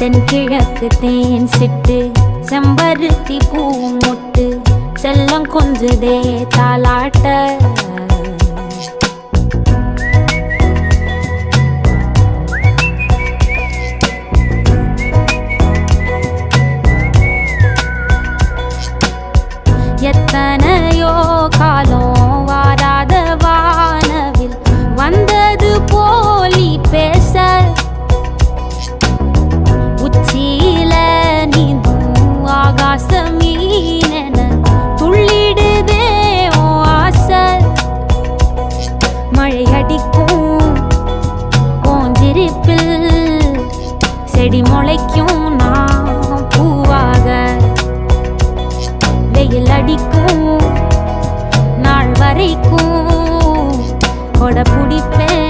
தென்கிழக்கு தேன் சிட்டு செம்பருத்தி பூ மொட்டு செல்லம் கொஞ்சுதே தாலாட்ட எத்தனையோ காலம் வாராத வானவில் வந்தது போலி பேச உச்சியில நீந்தும் ஆகாச மீனென துள்ளிடுதே ஓ ஆசை மழை அடிக்கும் ஓஞ்சிருப்பில் செடி முளைக்கும் நான் பூவாக வெயில் அடிக்கும் நாள் வரைக்கும் கொடை பிடிப்பேன்